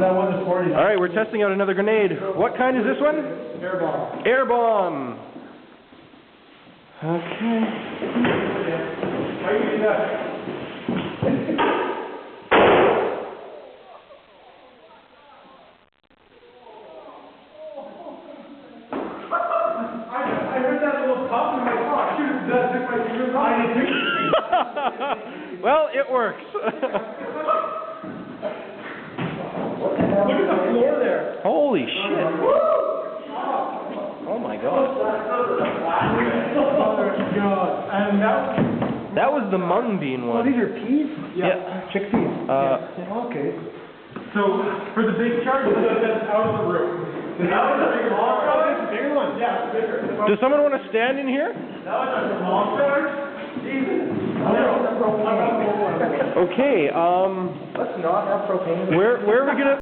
that one is 40. All right, we're testing out another grenade. What kind is this one? Air bomb. Air bomb. Okay. How are you doing that? I heard that little pop in my car. Shoot, that took my fingers off. I didn't. Well, it works. Look at the floor there. Holy shit. Oh my god. Oh god. And That was the mung bean one. these are peas? Yeah. Chickpeas. Okay. So, for the big charge, that's out of the room. That was a bigger one. It's a bigger one. Yeah, it's bigger. Does someone want to stand in here? That was a small charge? Jesus. Okay, Let's not have propane. where are we gonna